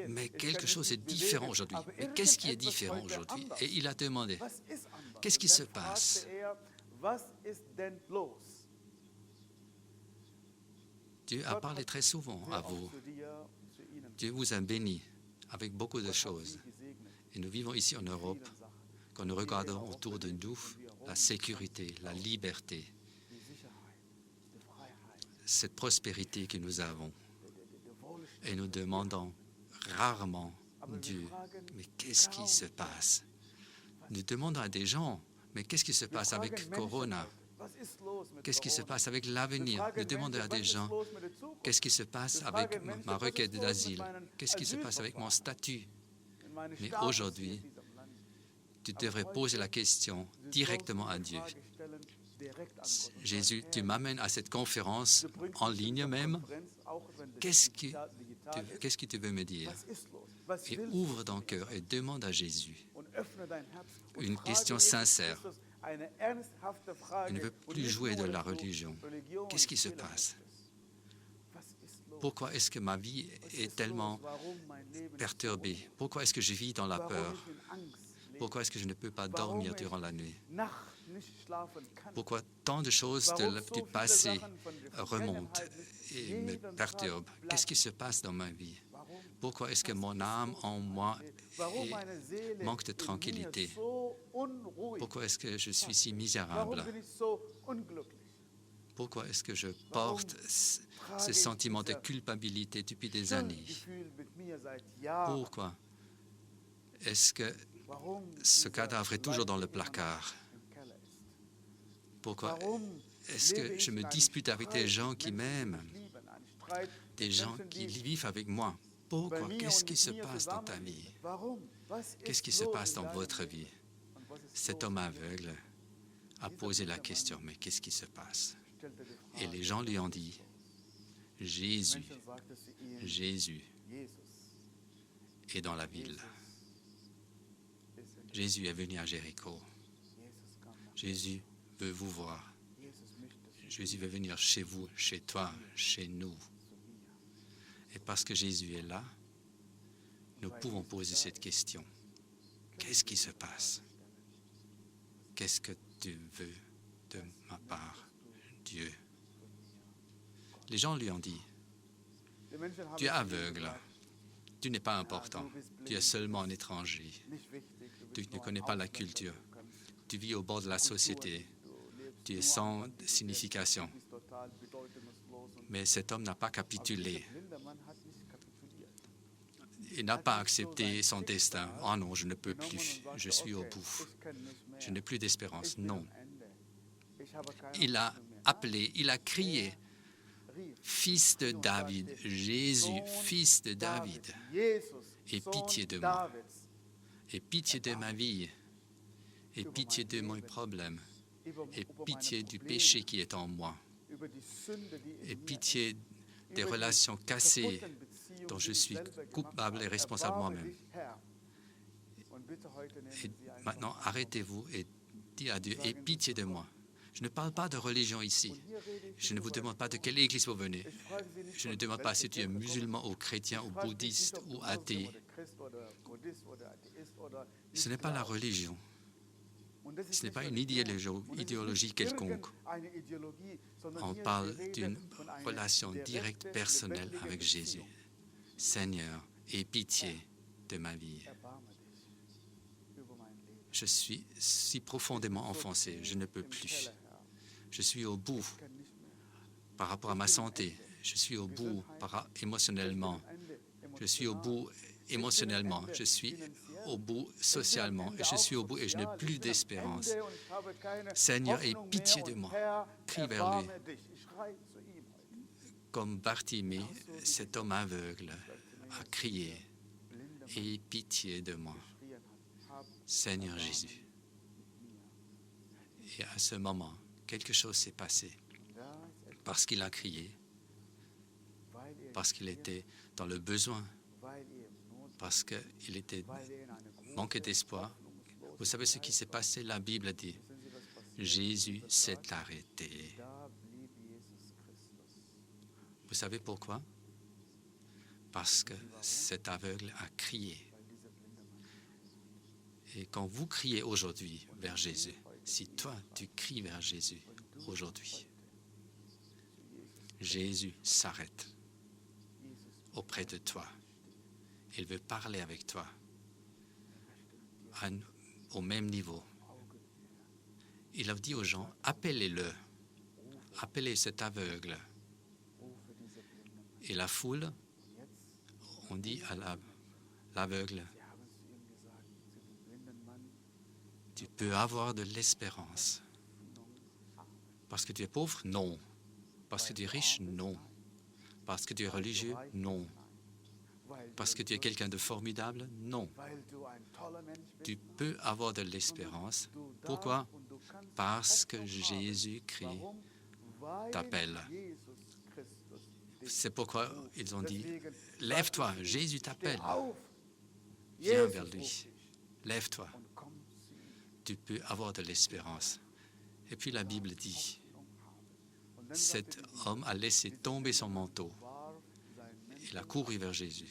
C: mais quelque chose est différent aujourd'hui. Mais qu'est-ce qui est différent aujourd'hui? Et il a demandé, qu'est-ce qui se passe? Dieu a parlé très souvent à vous. Dieu vous a béni avec beaucoup de choses. Et nous vivons ici en Europe, quand nous regardons autour de nous, la sécurité, la liberté, cette prospérité que nous avons. Et nous demandons rarement, Dieu, mais qu'est-ce qui se passe? Nous demandons à des gens, mais qu'est-ce qui se passe avec Corona? Qu'est-ce qui se passe avec l'avenir? Nous demandons à des gens, qu'est-ce qui se passe avec ma requête d'asile? Qu'est-ce qui se passe avec mon statut? Mais aujourd'hui, tu devrais poser la question directement à Dieu. Jésus, tu m'amènes à cette conférence en ligne même. Qu'est-ce que tu veux me dire? Et ouvre ton cœur et demande à Jésus une question sincère. Il ne veut plus jouer de la religion. Qu'est-ce qui se passe? Pourquoi est-ce que ma vie est tellement perturbée? Pourquoi est-ce que je vis dans la peur? Pourquoi est-ce que je ne peux pas dormir durant la nuit? Pourquoi tant de choses du passé remontent et me perturbent? Qu'est-ce qui se passe dans ma vie? Pourquoi est-ce que mon âme en moi manque de tranquillité? Pourquoi est-ce que je suis si misérable? Pourquoi est-ce que je porte ce sentiment de culpabilité depuis des années? Pourquoi est-ce que ce cadavre est toujours dans le placard? Pourquoi est-ce que je me dispute avec des gens qui m'aiment, des gens qui vivent avec moi? Pourquoi? Qu'est-ce qui se passe dans ta vie? Qu'est-ce qui se passe dans votre vie? Cet homme aveugle a posé la question, mais qu'est-ce qui se passe? Et les gens lui ont dit, Jésus, Jésus est dans la ville. Jésus est venu à Jéricho. Jésus veut vous voir. Jésus veut venir chez vous, chez toi, chez nous. Et parce que Jésus est là, nous pouvons poser cette question. Qu'est-ce qui se passe? Qu'est-ce que tu veux de ma part, Dieu? Les gens lui ont dit, tu es aveugle, tu n'es pas important, tu es seulement un étranger, tu ne connais pas la culture, tu vis au bord de la société, tu es sans signification. Mais cet homme n'a pas capitulé. Il n'a pas accepté son destin. « Oh non, je ne peux plus, je suis au bout. Je n'ai plus d'espérance. » Non. Il a appelé, il a crié, « Fils de David, Jésus, fils de David, aie pitié de moi, aie pitié de ma vie, aie pitié de mes problèmes, aie pitié du péché qui est en moi, aie pitié des relations cassées dont je suis coupable et responsable moi-même. Et maintenant, arrêtez-vous et dites à Dieu, aie pitié de moi. » Je ne parle pas de religion ici. Je ne vous demande pas de quelle église vous venez. Je ne demande pas si tu es musulman ou chrétien ou bouddhiste ou athée. Ce n'est pas la religion. Ce n'est pas une idéologie quelconque. On parle d'une relation directe, personnelle avec Jésus. Seigneur, aie pitié de ma vie. Je suis si profondément enfoncé, je ne peux plus. Je suis au bout par rapport à ma santé. Je suis au bout émotionnellement. Je suis au bout émotionnellement. Je suis au bout socialement. Et je suis au bout et je n'ai plus d'espérance. Seigneur, aie pitié de moi. Crie vers lui. Comme Bartimée, cet homme aveugle a crié, aie pitié de moi. Seigneur Jésus. Et à ce moment, quelque chose s'est passé parce qu'il a crié, parce qu'il était dans le besoin, parce qu'il était manqué d'espoir. Vous savez ce qui s'est passé? La Bible dit, Jésus s'est arrêté. Vous savez pourquoi? Parce que cet aveugle a crié. Et quand vous criez aujourd'hui vers Jésus, si toi, tu cries vers Jésus aujourd'hui, Jésus s'arrête auprès de toi. Il veut parler avec toi au même niveau. Il a dit aux gens, appelez-le, appelez cet aveugle. Et la foule, on dit à l'aveugle, tu peux avoir de l'espérance. Parce que tu es pauvre? Non. Parce que tu es riche? Non. Parce que tu es religieux? Non. Parce que tu es quelqu'un de formidable? Non. Tu peux avoir de l'espérance. Pourquoi? Parce que Jésus-Christ t'appelle. C'est pourquoi ils ont dit, lève-toi, Jésus t'appelle. Viens vers lui. Lève-toi. Tu peux avoir de l'espérance. Et puis la Bible dit, cet homme a laissé tomber son manteau Il a couru vers Jésus.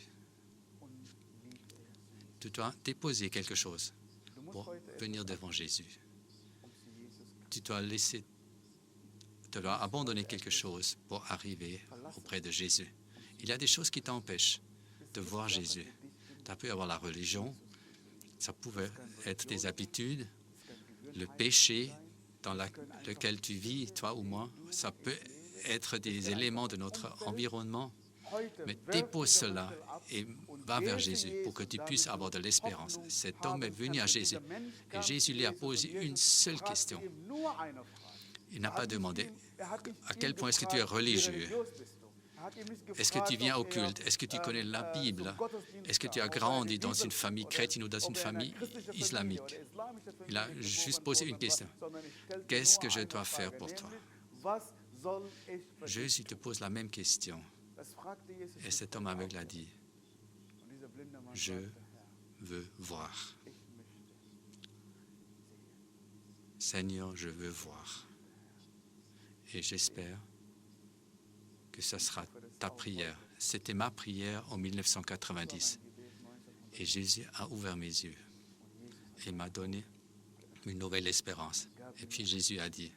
C: Tu dois déposer quelque chose pour venir devant Jésus. Tu dois abandonner quelque chose pour arriver auprès de Jésus. Il y a des choses qui t'empêchent de voir Jésus. Tu peux avoir la religion, ça pouvait être des habitudes, le péché dans lequel tu vis, toi ou moi, ça peut être des éléments de notre environnement, mais dépose cela et va vers Jésus pour que tu puisses avoir de l'espérance. Cet homme est venu à Jésus et Jésus lui a posé une seule question. Il n'a pas demandé à quel point est-ce que tu es religieux. Est-ce que tu viens au culte? Est-ce que tu connais la Bible? Est-ce que tu as grandi dans une famille chrétienne ou dans une famille islamique? Il a juste posé une question. Qu'est-ce que je dois faire pour toi? Jésus te pose la même question. Et cet homme aveugle a dit, je veux voir. Seigneur, je veux voir. Et j'espère que ce sera ta prière. C'était ma prière en 1990. Et Jésus a ouvert mes yeux et m'a donné une nouvelle espérance. Et puis Jésus a dit,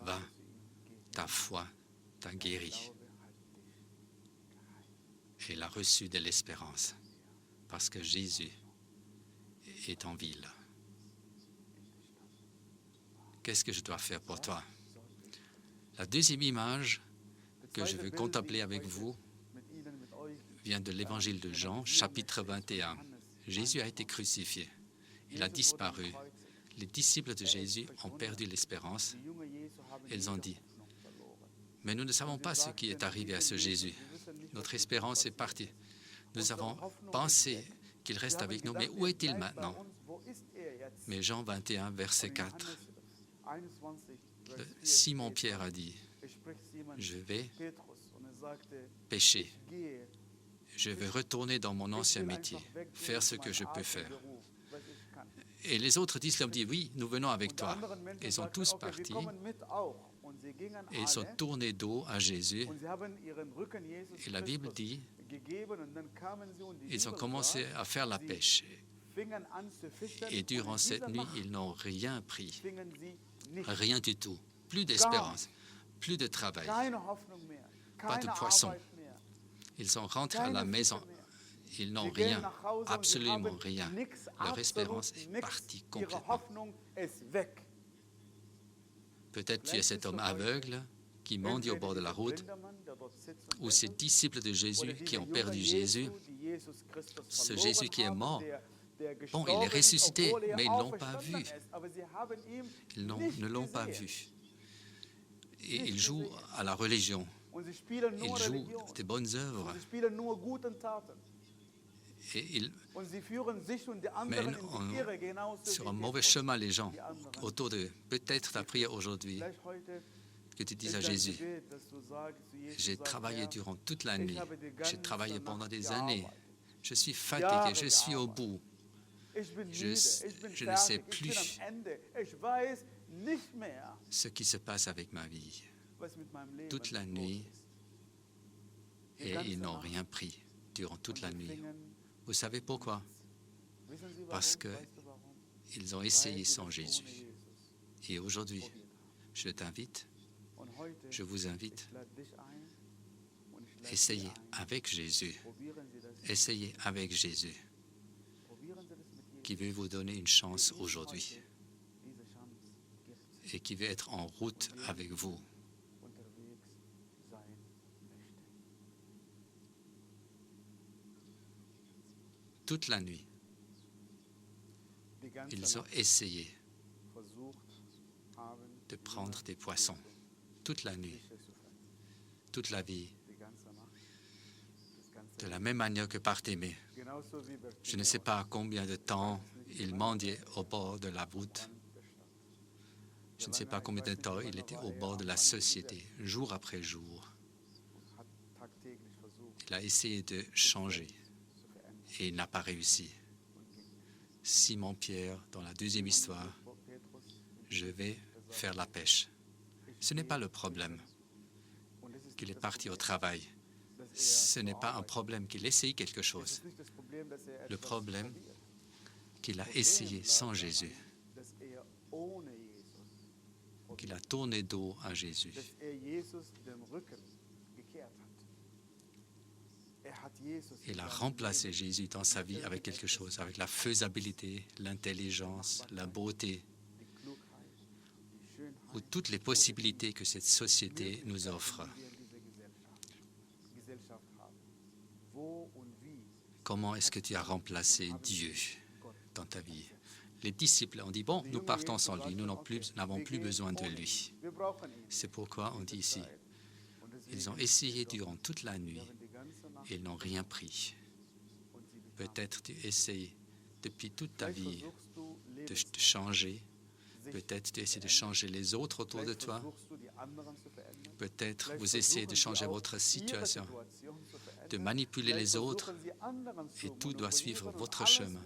C: va, ta foi t'a guéri. Et il a reçu de l'espérance parce que Jésus est en ville. Qu'est-ce que je dois faire pour toi? La deuxième image que je veux contempler avec vous vient de l'Évangile de Jean, chapitre 21. Jésus a été crucifié. Il a disparu. Les disciples de Jésus ont perdu l'espérance. Ils ont dit, mais nous ne savons pas ce qui est arrivé à ce Jésus. Notre espérance est partie. Nous avons pensé qu'il reste avec nous, mais où est-il maintenant? Mais Jean 21, verset 4. Simon-Pierre a dit, je vais pécher. Je vais retourner dans mon ancien métier, faire ce que je peux faire. Et les autres disent, oui, nous venons avec toi. Ils sont tous partis et ils sont tournés dos à Jésus. Et la Bible dit, ils ont commencé à faire la pêche. Et durant cette nuit, ils n'ont rien pris. Rien du tout. Plus d'espérance, plus de travail, pas de poisson. Ils sont rentrés à la maison. Ils n'ont rien, absolument rien. Leur espérance est partie complètement. Peut-être tu es cet homme aveugle qui mendie au bord de la route, ou ces disciples de Jésus qui ont perdu Jésus, ce Jésus qui est mort. Bon, il est ressuscité, mais ils ne l'ont pas vu. Ils ne l'ont pas vu. Et ils jouent à la religion. Ils jouent des bonnes œuvres. Et ils mènent sur un mauvais chemin les gens autour de peut-être ta prière aujourd'hui, que tu dises à Jésus, j'ai travaillé durant toute la nuit, j'ai travaillé pendant des années, je suis fatigué, je suis au bout, je ne sais plus ce qui se passe avec ma vie. Toute la nuit, et ils n'ont rien pris durant toute la nuit. Vous savez pourquoi? Parce qu'ils ont essayé sans Jésus. Et aujourd'hui, je vous invite, essayez avec Jésus. Essayez avec Jésus, qui veut vous donner une chance aujourd'hui et qui veut être en route avec vous. Toute la nuit, ils ont essayé de prendre des poissons. Toute la nuit, toute la vie, de la même manière que Bartimée. Je ne sais pas combien de temps il mendiait au bord de la route. Je ne sais pas combien de temps il était au bord de la société, jour après jour. Il a essayé de changer et il n'a pas réussi. Simon-Pierre, dans la deuxième histoire, je vais faire la pêche. Ce n'est pas le problème qu'il est parti au travail. Ce n'est pas un problème qu'il essaye quelque chose. Le problème qu'il a essayé sans Jésus, qu'il a tourné dos à Jésus. Il a remplacé Jésus dans sa vie avec quelque chose, avec la faisabilité, l'intelligence, la beauté, ou toutes les possibilités que cette société nous offre. Comment est-ce que tu as remplacé Dieu dans ta vie? Les disciples ont dit, bon, nous partons sans lui, nous n'avons plus besoin de lui. C'est pourquoi on dit ici, ils ont essayé durant toute la nuit et ils n'ont rien pris. Peut-être tu essayes depuis toute ta vie de te changer. Peut-être tu essaies de changer les autres autour de toi. Peut-être vous essayez de changer votre situation, de manipuler les autres, et tout doit suivre votre chemin,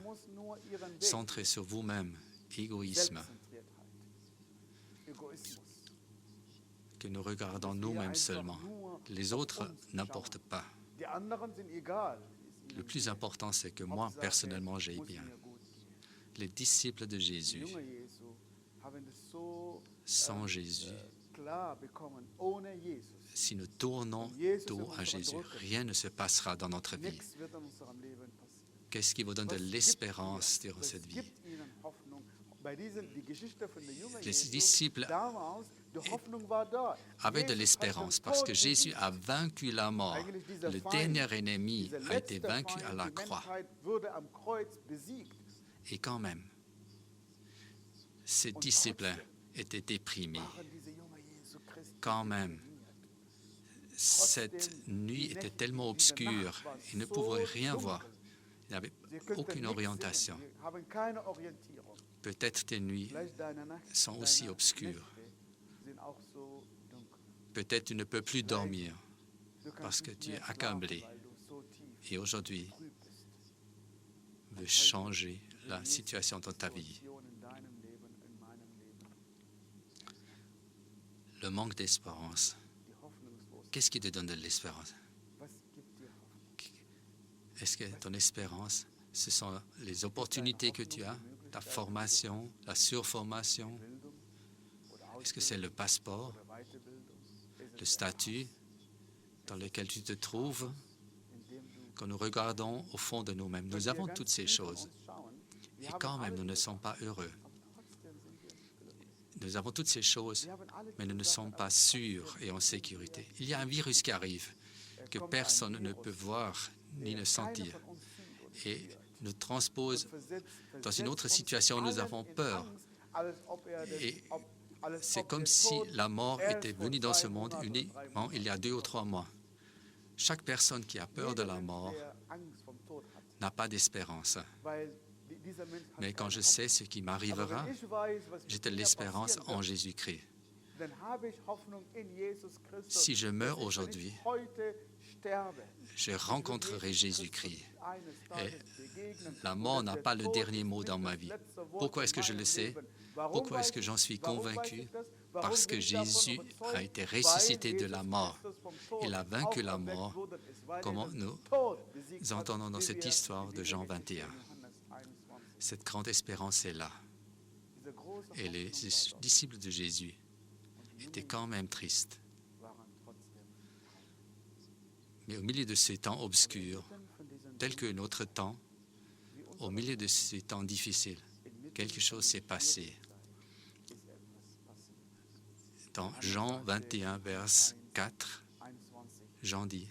C: centré sur vous-même, égoïsme, que nous regardons nous-mêmes seulement. Les autres n'importent pas. Le plus important, c'est que moi, personnellement, j'aille bien. Les disciples de Jésus, sans Jésus, si nous tournons dos à Jésus, rien ne se passera dans notre vie. Qu'est-ce qui vous donne de l'espérance durant cette vie? Les disciples avaient de l'espérance parce que Jésus a vaincu la mort. Le dernier ennemi a été vaincu à la croix. Et quand même, ces disciples étaient déprimés. Quand même, cette nuit était tellement obscure, ils ne pouvaient rien voir. Ils n'avaient aucune orientation. Peut-être tes nuits sont aussi obscures. Peut-être tu ne peux plus dormir parce que tu es accablé. Et aujourd'hui, veux changer la situation dans ta vie. Le manque d'espérance. Qu'est-ce qui te donne de l'espérance? Est-ce que ton espérance, ce sont les opportunités que tu as, ta formation, la surformation? Est-ce que c'est le passeport, le statut dans lequel tu te trouves? Quand nous regardons au fond de nous-mêmes, nous avons toutes ces choses. Et quand même, nous ne sommes pas heureux. Nous avons toutes ces choses, mais nous ne sommes pas sûrs et en sécurité. Il y a un virus qui arrive, que personne ne peut voir ni ne sentir. Et nous transpose dans une autre situation où nous avons peur. Et c'est comme si la mort était venue dans ce monde uniquement il y a 2 ou 3 mois. Chaque personne qui a peur de la mort n'a pas d'espérance. Mais quand je sais ce qui m'arrivera, j'ai de l'espérance en Jésus-Christ. Si je meurs aujourd'hui, je rencontrerai Jésus-Christ. Et la mort n'a pas le dernier mot dans ma vie. Pourquoi est-ce que je le sais? Pourquoi est-ce que j'en suis convaincu? Parce que Jésus a été ressuscité de la mort. Il a vaincu la mort, comme nous entendons dans cette histoire de Jean 21. Cette grande espérance est là. Et les disciples de Jésus étaient quand même tristes. Mais au milieu de ces temps obscurs, tels que notre temps, au milieu de ces temps difficiles, quelque chose s'est passé. Dans Jean 21, vers 4, Jean dit,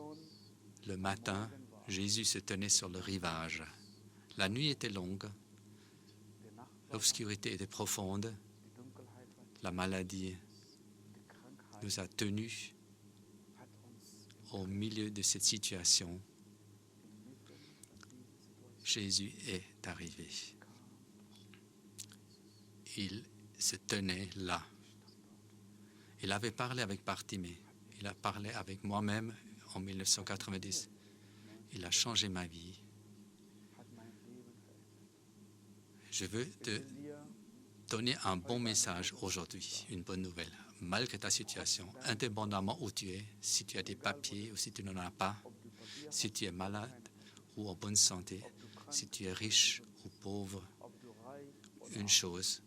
C: « Le matin, Jésus se tenait sur le rivage. La nuit était longue, l'obscurité était profonde, la maladie nous a tenus au milieu de cette situation. Jésus est arrivé. Il se tenait là. Il avait parlé avec Bartimée. Il a parlé avec moi-même en 1990. Il a changé ma vie. Je veux te donner un bon message aujourd'hui, une bonne nouvelle, malgré ta situation, indépendamment où tu es, si tu as des papiers ou si tu n'en as pas, si tu es malade ou en bonne santé, si tu es riche ou pauvre, une chose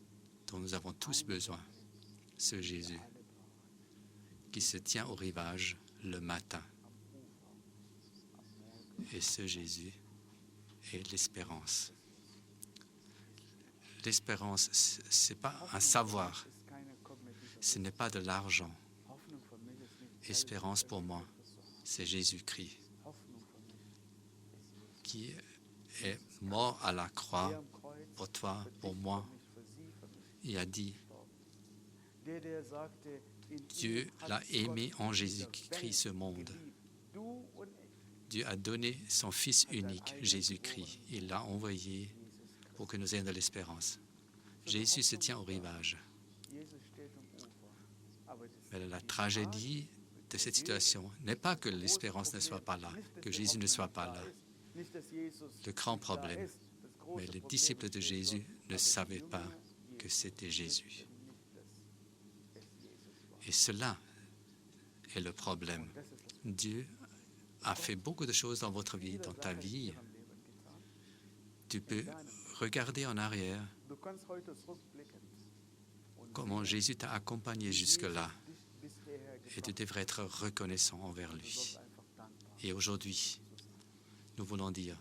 C: dont nous avons tous besoin, ce Jésus qui se tient au rivage le matin. Et ce Jésus est l'espérance. L'espérance, ce n'est pas un savoir, ce n'est pas de l'argent. Espérance pour moi, c'est Jésus-Christ qui est mort à la croix pour toi, pour moi. Il a dit, Dieu l'a aimé en Jésus-Christ ce monde. Dieu a donné son Fils unique, Jésus-Christ. Il l'a envoyé pour que nous ayons de l'espérance. Jésus se tient au rivage. Mais la tragédie de cette situation n'est pas que l'espérance ne soit pas là, que Jésus ne soit pas là. Le grand problème, mais les disciples de Jésus ne savaient pas que c'était Jésus. Et cela est le problème. Dieu a fait beaucoup de choses dans votre vie, dans ta vie. Tu peux regarder en arrière comment Jésus t'a accompagné jusque-là et tu devrais être reconnaissant envers lui. Et aujourd'hui, nous voulons dire,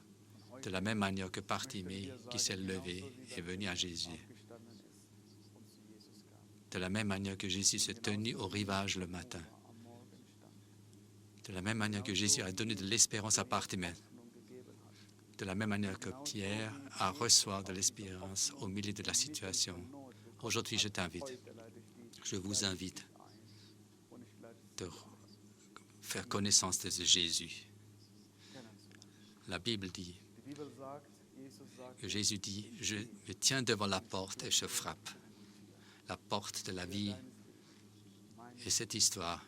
C: de la même manière que Bartimée qui s'est levé et venu à Jésus, de la même manière que Jésus s'est tenu au rivage le matin, de la même manière que Jésus a donné de l'espérance à Bartimée, de la même manière que Pierre a reçu de l'espérance au milieu de la situation. Aujourd'hui, je vous invite de faire connaissance de ce Jésus. La Bible dit que Jésus dit, je me tiens devant la porte et je frappe. La porte de la vie et cette histoire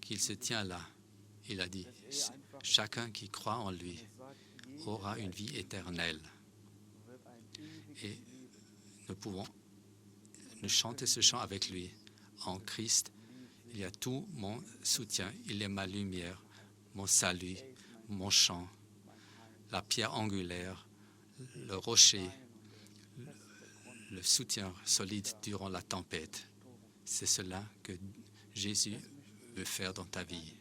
C: qu'il se tient là. Il a dit, chacun qui croit en lui aura une vie éternelle. Et nous pouvons nous chanter ce chant avec lui. En Christ, il y a tout mon soutien, il est ma lumière, mon salut, mon chant, la pierre angulaire, le rocher, le soutien solide durant la tempête. C'est cela que Jésus veut faire dans ta vie.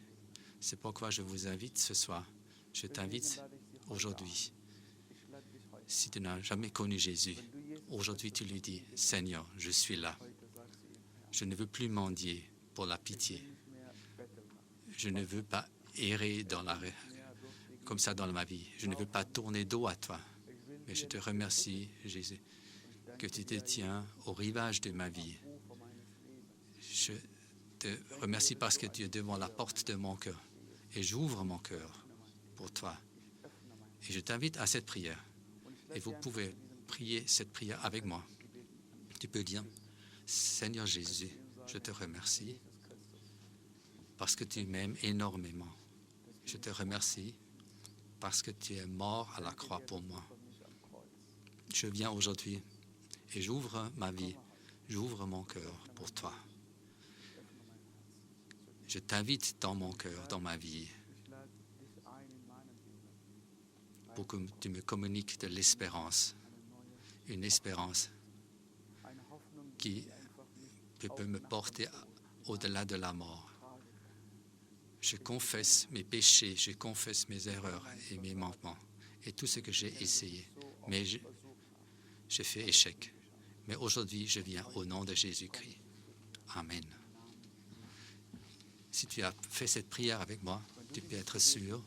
C: C'est pourquoi je vous invite ce soir. Je t'invite aujourd'hui. Si tu n'as jamais connu Jésus, aujourd'hui tu lui dis, Seigneur, je suis là. Je ne veux plus mendier pour la pitié. Je ne veux pas errer comme ça dans ma vie. Je ne veux pas tourner dos à toi. Mais je te remercie, Jésus, que tu te tiens au rivage de ma vie. Je te remercie parce que tu es devant la porte de mon cœur. Et j'ouvre mon cœur pour toi. Et je t'invite à cette prière. Et vous pouvez prier cette prière avec moi. Tu peux dire, Seigneur Jésus, je te remercie parce que tu m'aimes énormément. Je te remercie parce que tu es mort à la croix pour moi. Je viens aujourd'hui et j'ouvre ma vie, j'ouvre mon cœur pour toi. Je t'invite dans mon cœur, dans ma vie, pour que tu me communiques de l'espérance, une espérance qui peut me porter au-delà de la mort. Je confesse mes péchés, je confesse mes erreurs et mes manquements et tout ce que j'ai essayé, mais j'ai fait échec. Mais aujourd'hui, je viens au nom de Jésus-Christ. Amen. Si tu as fait cette prière avec moi, tu peux être sûr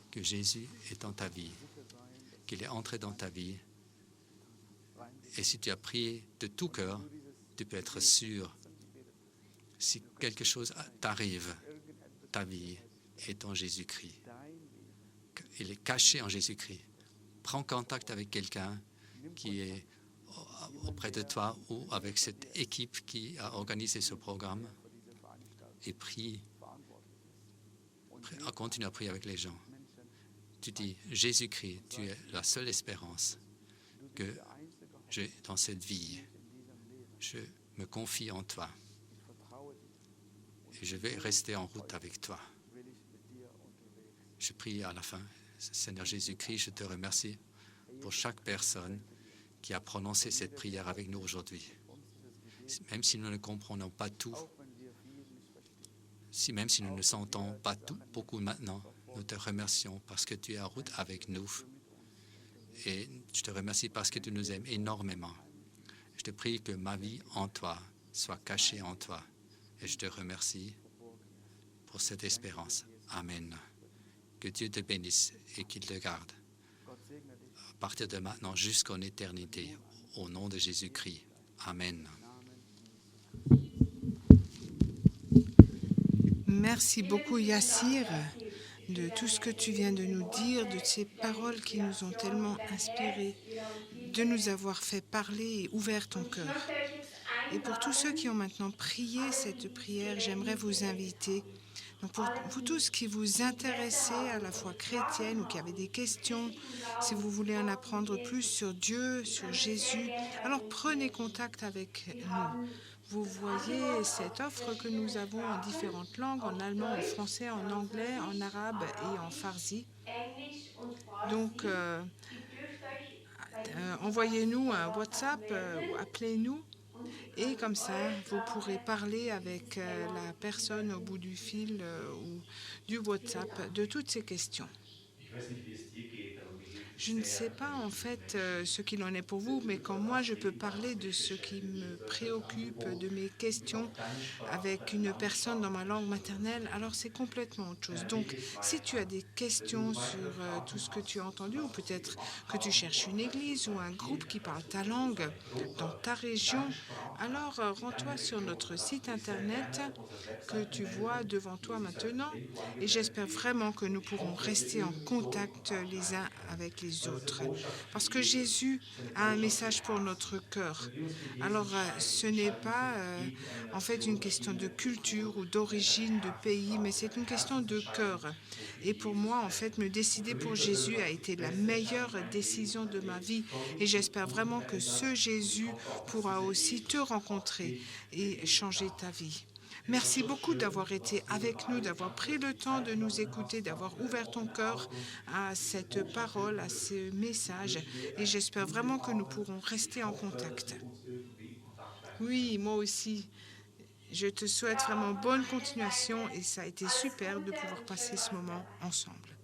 C: que Jésus est dans ta vie, qu'il est entré dans ta vie. Et si tu as prié de tout cœur, tu peux être sûr, si quelque chose t'arrive, ta vie est en Jésus-Christ. Il est caché en Jésus-Christ. Prends contact avec quelqu'un qui est auprès de toi ou avec cette équipe qui a organisé ce programme et prie. Continue à prier avec les gens. Tu dis, Jésus-Christ, tu es la seule espérance que j'ai dans cette vie. Je me confie en toi et je vais rester en route avec toi. Je prie à la fin, Seigneur Jésus-Christ, je te remercie pour chaque personne qui a prononcé cette prière avec nous aujourd'hui. Même si nous ne comprenons pas tout, même si nous ne sentons pas tout beaucoup maintenant, nous te remercions parce que tu es en route avec nous. Et je te remercie parce que tu nous aimes énormément. Je te prie que ma vie en toi soit cachée en toi. Et je te remercie pour cette espérance. Amen. Que Dieu te bénisse et qu'il te garde. À partir de maintenant jusqu'en éternité, au nom de Jésus-Christ. Amen.
A: Merci beaucoup, Yassir, de tout ce que tu viens de nous dire, de ces paroles qui nous ont tellement inspirés, de nous avoir fait parler et ouvert ton cœur. Et pour tous ceux qui ont maintenant prié cette prière, j'aimerais vous inviter. Donc pour vous tous qui vous intéressez à la foi chrétienne ou qui avez des questions, si vous voulez en apprendre plus sur Dieu, sur Jésus, alors prenez contact avec nous. Vous voyez cette offre que nous avons en différentes langues, en allemand, en français, en anglais, en arabe et en farsi. Donc, envoyez-nous un WhatsApp ou appelez-nous. Et comme ça, vous pourrez parler avec la personne au bout du fil ou du WhatsApp de toutes ces questions. Je ne sais pas en fait ce qu'il en est pour vous, mais quand moi je peux parler de ce qui me préoccupe, de mes questions avec une personne dans ma langue maternelle, alors c'est complètement autre chose. Donc si tu as des questions sur tout ce que tu as entendu, ou peut-être que tu cherches une église ou un groupe qui parle ta langue dans ta région, alors rends-toi sur notre site internet que tu vois devant toi maintenant et j'espère vraiment que nous pourrons rester en contact les uns avec les autres parce que Jésus a un message pour notre cœur. Alors ce n'est pas en fait une question de culture ou d'origine de pays, mais c'est une question de cœur. Et pour moi, en fait, me décider pour Jésus a été la meilleure décision de ma vie et j'espère vraiment que ce Jésus pourra aussi te rencontrer et changer ta vie. Merci beaucoup d'avoir été avec nous, d'avoir pris le temps de nous écouter, d'avoir ouvert ton cœur à cette parole, à ce message. Et j'espère vraiment que nous pourrons rester en contact. Oui, moi aussi. Je te souhaite vraiment bonne continuation et ça a été super de pouvoir passer ce moment ensemble.